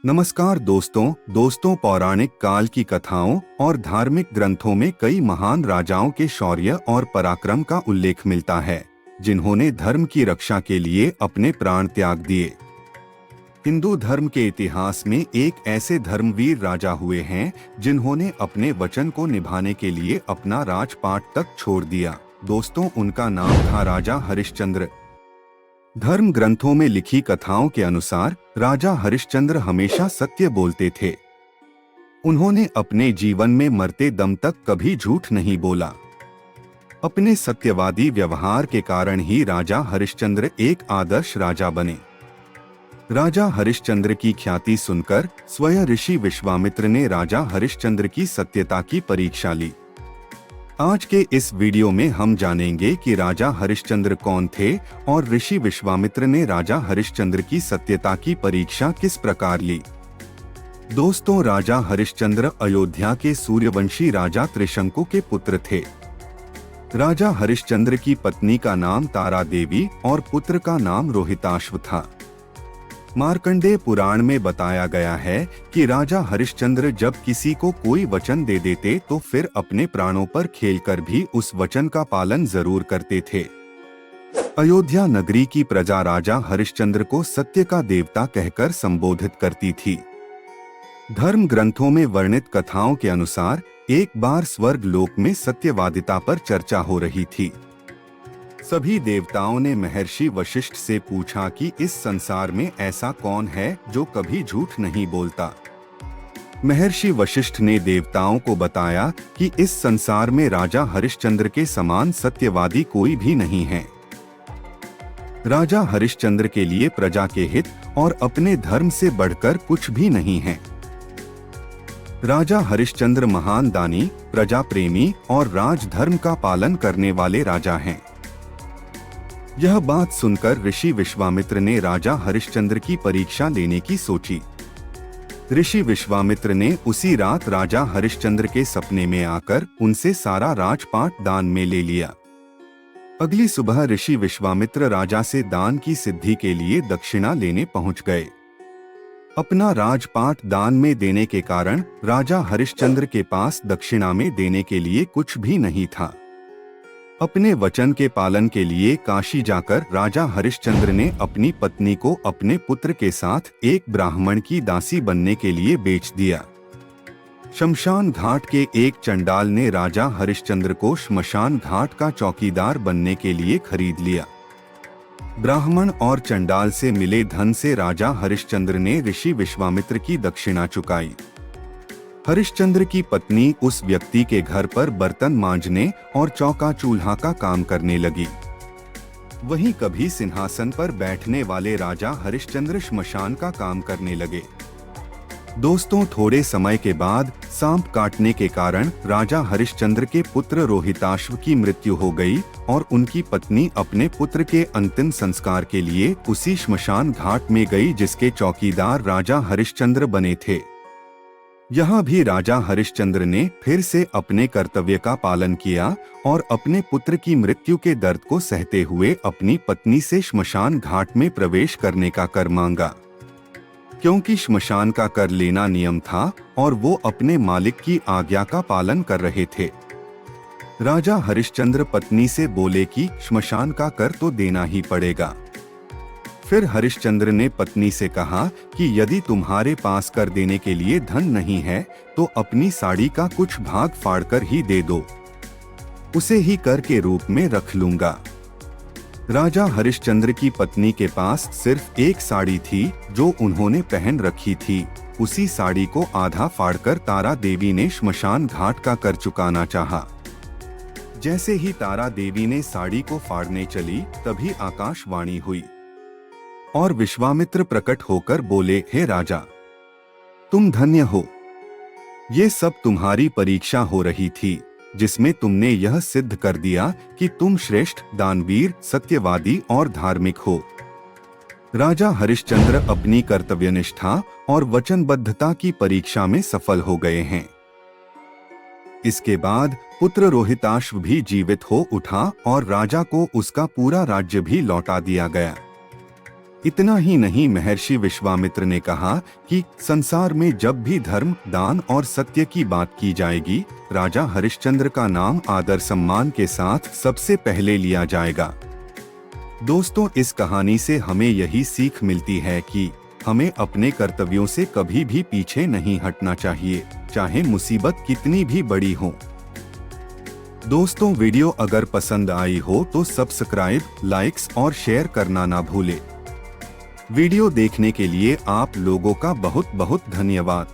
नमस्कार दोस्तों पौराणिक काल की कथाओं और धार्मिक ग्रंथों में कई महान राजाओं के शौर्य और पराक्रम का उल्लेख मिलता है, जिन्होंने धर्म की रक्षा के लिए अपने प्राण त्याग दिए। हिंदू धर्म के इतिहास में एक ऐसे धर्मवीर राजा हुए हैं जिन्होंने अपने वचन को निभाने के लिए अपना राजपाट तक छोड़ दिया। दोस्तों, उनका नाम था राजा हरिश्चंद्र। धर्म ग्रंथों में लिखी कथाओं के अनुसार राजा हरिश्चंद्र हमेशा सत्य बोलते थे। उन्होंने अपने जीवन में मरते दम तक कभी झूठ नहीं बोला। अपने सत्यवादी व्यवहार के कारण ही राजा हरिश्चंद्र एक आदर्श राजा बने। राजा हरिश्चंद्र की ख्याति सुनकर स्वयं ऋषि विश्वामित्र ने राजा हरिश्चंद्र की सत्यता की परीक्षा ली। आज के इस वीडियो में हम जानेंगे कि राजा हरिश्चंद्र कौन थे और ऋषि विश्वामित्र ने राजा हरिश्चंद्र की सत्यता की परीक्षा किस प्रकार ली। दोस्तों, राजा हरिश्चंद्र अयोध्या के सूर्यवंशी राजा त्रिशंकु के पुत्र थे। राजा हरिश्चंद्र की पत्नी का नाम तारा देवी और पुत्र का नाम रोहिताश्व था। मार्कंडेय पुराण में बताया गया है कि राजा हरिश्चंद्र जब किसी को कोई वचन दे देते तो फिर अपने प्राणों पर खेलकर भी उस वचन का पालन जरूर करते थे। अयोध्या नगरी की प्रजा राजा हरिश्चंद्र को सत्य का देवता कहकर संबोधित करती थी। धर्म ग्रंथों में वर्णित कथाओं के अनुसार एक बार स्वर्ग लोक में सत्यवादिता पर चर्चा हो रही थी। सभी देवताओं ने महर्षि वशिष्ठ से पूछा कि इस संसार में ऐसा कौन है जो कभी झूठ नहीं बोलता। महर्षि वशिष्ठ ने देवताओं को बताया कि इस संसार में राजा हरिश्चंद्र के समान सत्यवादी कोई भी नहीं है। राजा हरिश्चंद्र के लिए प्रजा के हित और अपने धर्म से बढ़कर कुछ भी नहीं है। राजा हरिश्चंद्र महान दानी, प्रजा प्रेमी और राजधर्म का पालन करने वाले राजा हैं। यह बात सुनकर ऋषि विश्वामित्र ने राजा हरिश्चंद्र की परीक्षा लेने की सोची। ऋषि विश्वामित्र ने उसी रात राजा हरिश्चंद्र के सपने में आकर उनसे सारा राजपाट दान में ले लिया। अगली सुबह ऋषि विश्वामित्र राजा से दान की सिद्धि के लिए दक्षिणा लेने पहुंच गए। अपना राजपाट दान में देने के कारण राजा हरिश्चंद्र के पास दक्षिणा में देने के लिए कुछ भी नहीं था। अपने वचन के पालन के लिए काशी जाकर राजा हरिश्चंद्र ने अपनी पत्नी को अपने पुत्र के साथ एक ब्राह्मण की दासी बनने के लिए बेच दिया। शमशान घाट के एक चंडाल ने राजा हरिश्चंद्र को श्मशान घाट का चौकीदार बनने के लिए खरीद लिया। ब्राह्मण और चंडाल से मिले धन से राजा हरिश्चंद्र ने ऋषि विश्वामित्र की दक्षिणा चुकाई। हरिश्चंद्र की पत्नी उस व्यक्ति के घर पर बर्तन मांजने और चौका चूल्हा का काम करने लगी। वहीं कभी सिंहासन पर बैठने वाले राजा हरिश्चंद्र श्मशान का काम करने लगे। दोस्तों, थोड़े समय के बाद सांप काटने के कारण राजा हरिश्चंद्र के पुत्र रोहिताश्व की मृत्यु हो गई और उनकी पत्नी अपने पुत्र के अंतिम संस्कार के लिए उसी श्मशान घाट में गई जिसके चौकीदार राजा हरिश्चंद्र बने थे। यहाँ भी राजा हरिश्चंद्र ने फिर से अपने कर्तव्य का पालन किया और अपने पुत्र की मृत्यु के दर्द को सहते हुए अपनी पत्नी से श्मशान घाट में प्रवेश करने का कर मांगा। क्योंकि श्मशान का कर लेना नियम था और वो अपने मालिक की आज्ञा का पालन कर रहे थे। राजा हरिश्चंद्र पत्नी से बोले कि श्मशान का कर तो देना ही पड़ेगा। फिर हरिश्चंद्र ने पत्नी से कहा कि यदि तुम्हारे पास कर देने के लिए धन नहीं है तो अपनी साड़ी का कुछ भाग फाड़कर ही दे दो, उसे ही कर के रूप में रख लूंगा। राजा हरिश्चंद्र की पत्नी के पास सिर्फ एक साड़ी थी जो उन्होंने पहन रखी थी। उसी साड़ी को आधा फाड़कर तारा देवी ने श्मशान घाट का कर चुकाना चाहा। जैसे ही तारा देवी ने साड़ी को फाड़ने चली तभी आकाशवाणी हुई और विश्वामित्र प्रकट होकर बोले, हे राजा, तुम धन्य हो। ये सब तुम्हारी परीक्षा हो रही थी जिसमें तुमने यह सिद्ध कर दिया कि तुम श्रेष्ठ, दानवीर, सत्यवादी और धार्मिक हो। राजा हरिश्चंद्र अपनी कर्तव्यनिष्ठा और वचनबद्धता की परीक्षा में सफल हो गए हैं। इसके बाद पुत्र रोहिताश्व भी जीवित हो उठा और राजा को उसका पूरा राज्य भी लौटा दिया गया। इतना ही नहीं, महर्षि विश्वामित्र ने कहा कि संसार में जब भी धर्म, दान और सत्य की बात की जाएगी, राजा हरिश्चंद्र का नाम आदर सम्मान के साथ सबसे पहले लिया जाएगा। दोस्तों, इस कहानी से हमें यही सीख मिलती है कि हमें अपने कर्तव्यों से कभी भी पीछे नहीं हटना चाहिए, चाहे मुसीबत कितनी भी बड़ी हो। दोस्तों, वीडियो अगर पसंद आई हो तो सब्सक्राइब, लाइक्स और शेयर करना ना भूले। वीडियो देखने के लिए आप लोगों का बहुत बहुत धन्यवाद।